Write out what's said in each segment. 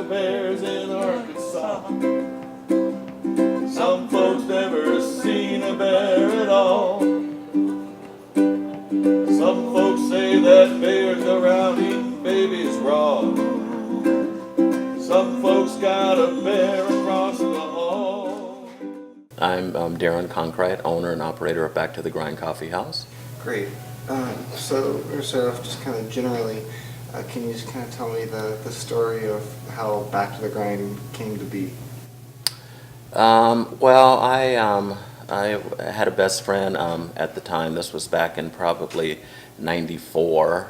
bears in Arkansas. Some folks never seen a bear at all. Some folks say that bears around eating babies raw. Some folks got a bear across the hall. I'm Darren Conkerite, owner and operator of Back to the Grind Coffee House. Great. So we're going to start off just kind of generally. Can you just kind of tell me the story of how Back to the Grind came to be? Well, I had a best friend at the time. This was back in probably '94.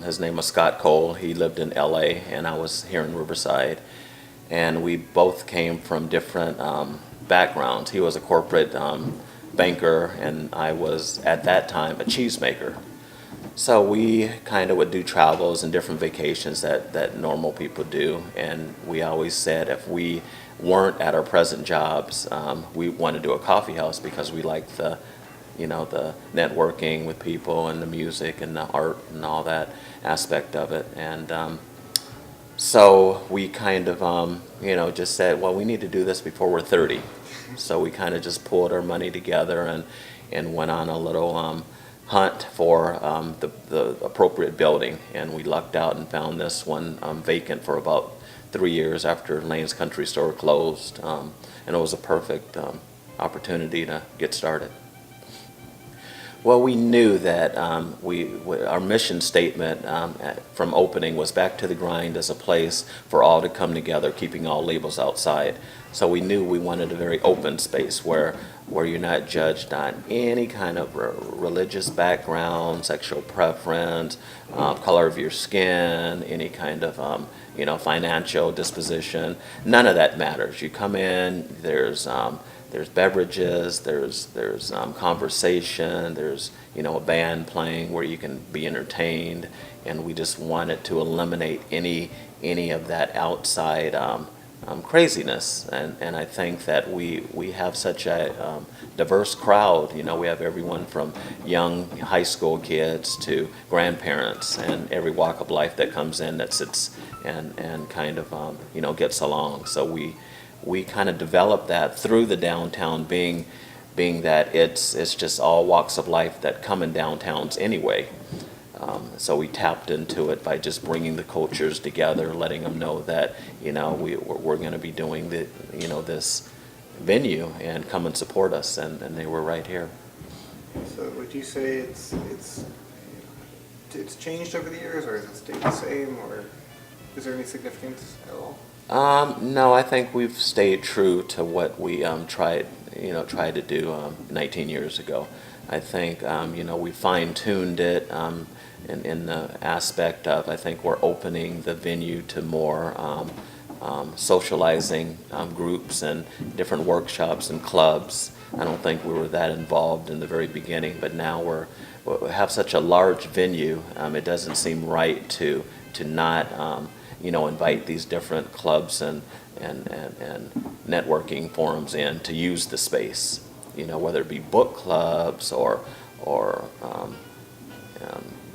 His name was Scott Cole. He lived in LA and I was here in Riverside. And we both came from different backgrounds. He was a corporate banker and I was at that time a cheesemaker. So we kind of would do travels and different vacations that normal people do. And we always said if we weren't at our present jobs, we wanted to do a coffee house because we liked the networking with people and the music and the art and all that aspect of it. And so we kind of, just said, well, we need to do this before we're 30. So we kind of just pulled our money together and went on a little hunt for the appropriate building. And we lucked out and found this one vacant for about 3 years after Lane's Country Store closed. And it was a perfect opportunity to get started. Well, we knew that our mission statement from opening was Back to the Grind as a place for all to come together, keeping all labels outside. So we knew we wanted a very open space where you're not judged on any kind of religious background, sexual preference, color of your skin, any kind of financial disposition. None of that matters. You come in, there's beverages, there's conversation, there's a band playing where you can be entertained, and we just wanted to eliminate any of that outside craziness. And I think that we have such a diverse crowd. We have everyone from young high school kids to grandparents and every walk of life that comes in that sits and kind of gets along. So we kind of developed that through the downtown being that it's just all walks of life that come in downtowns anyway. So we tapped into it by just bringing the cultures together, letting them know that we're going to be doing this venue and come and support us, and they were right here. So would you say it's changed over the years, or has it stayed the same, or is there any significance at all? No, I think we've stayed true to what we tried to do 19 years ago. I think we fine-tuned it in the aspect of, I think we're opening the venue to more socializing groups and different workshops and clubs. I don't think we were that involved in the very beginning, but now we have such a large venue. It doesn't seem right to not invite these different clubs and networking forums in to use the space, whether it be book clubs or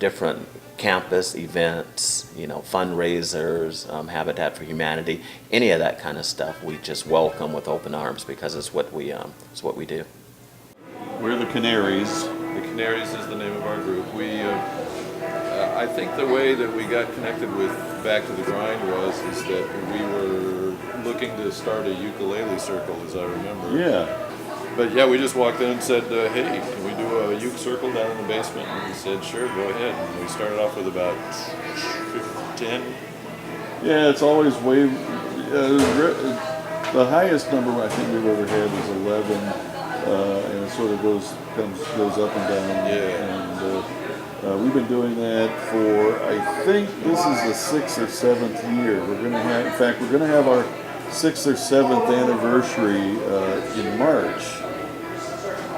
different campus events, fundraisers, Habitat for Humanity, any of that kind of stuff. We just welcome with open arms because it's what we do. We're the Canaries. The Canaries is the name of our group. I think the way that we got connected with Back to the Grind is that we were looking to start a ukulele circle, as I remember. Yeah. But yeah, we just walked in and said, hey, can we do a uke circle down in the basement? And we said, sure, go ahead. And we started off with about 10. Yeah, it's always way. The highest number I think we've ever had was 11, and it sort of goes up and down. Yeah. And we've been doing that for, I think this is the 6th or 7th year. We're going to have our 6th or 7th anniversary in March.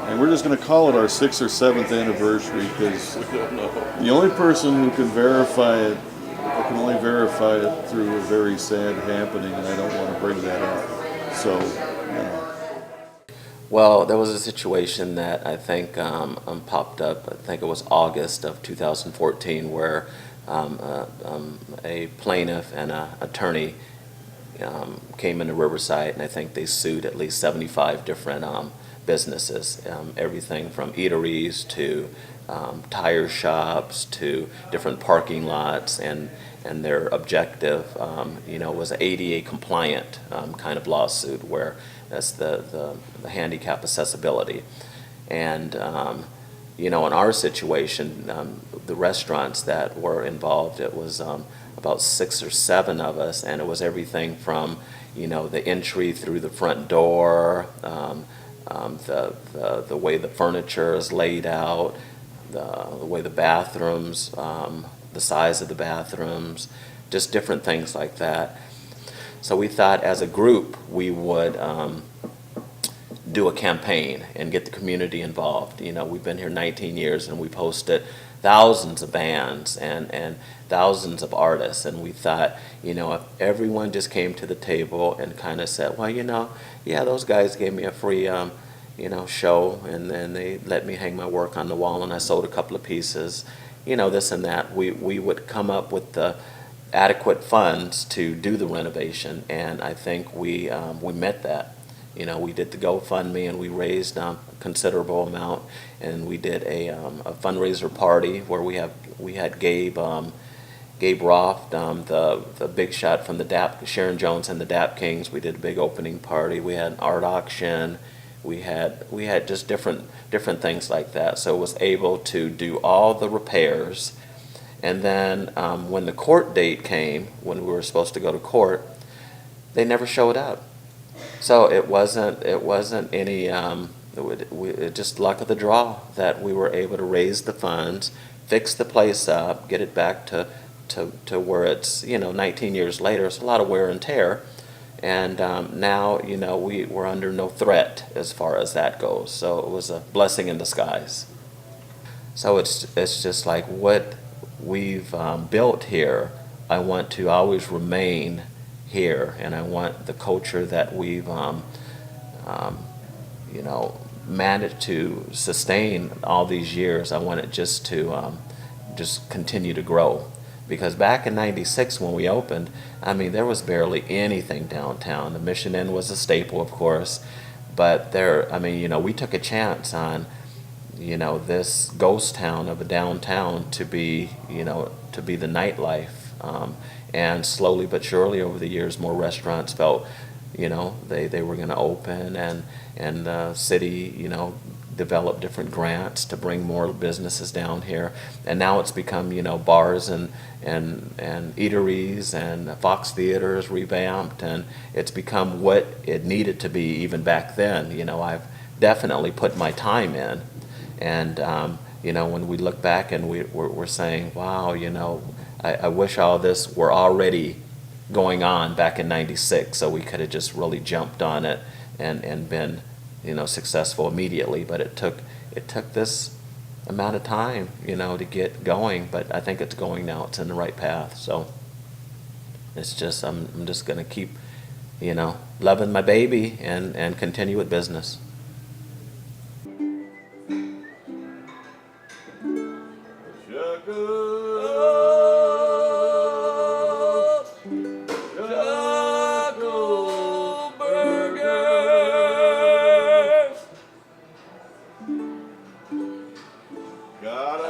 And we're just going to call it our 6th or 7th anniversary because the only person who can verify it can only verify it through a very sad happening, and I don't want to bring that up. So, Well, there was a situation that I think popped up, I think it was August of 2014, where a plaintiff and an attorney came into Riverside, and I think they sued at least 75 different businesses, everything from eateries to tire shops to different parking lots, and their objective, was an ADA compliant kind of lawsuit, where that's the handicap accessibility. And in our situation, the restaurants that were involved, it was about 6 or 7 of us, and it was everything from, the entry through the front door, the way the furniture is laid out, the way the bathrooms, the size of the bathrooms, just different things like that. So we thought as a group we would do a campaign and get the community involved. We've been here 19 years and we've hosted thousands of bands and thousands of artists, and we thought, if everyone just came to the table and kind of said, well, yeah, those guys gave me a free show, and then they let me hang my work on the wall, and I sold a couple of pieces, this and that, we would come up with the adequate funds to do the renovation, and I think we met that. We did the GoFundMe, and we raised a considerable amount, and we did a fundraiser party where we had Gabe Roth, the big shot from the DAP, Sharon Jones and the DAP Kings. We did a big opening party. We had an art auction. We had just different things like that. So it was able to do all the repairs. And then when the court date came, when we were supposed to go to court, they never showed up. So it wasn't any just luck of the draw that we were able to raise the funds, fix the place up, get it back to where it's 19 years later. It's a lot of wear and tear, and now we're under no threat as far as that goes. So it was a blessing in disguise. So it's just like what we've built here. I want to always remain here, and I want the culture that we've managed to sustain all these years. I want it just to just continue to grow, because back in '96 when we opened, there was barely anything downtown. The Mission Inn was a staple, of course, but we took a chance on this ghost town of a downtown to be the nightlife. And slowly but surely over the years, more restaurants felt, they were going to open, and the city, developed different grants to bring more businesses down here. And now it's become, bars and eateries, and Fox Theaters revamped, and it's become what it needed to be even back then. I've definitely put my time in. And, when we look back and we're saying, wow, I wish all this were already going on back in '96, so we could have just really jumped on it and been, successful immediately. But it took this amount of time, to get going. But I think it's going now. It's in the right path. So it's just I'm just gonna keep, loving my baby and continue with business. Got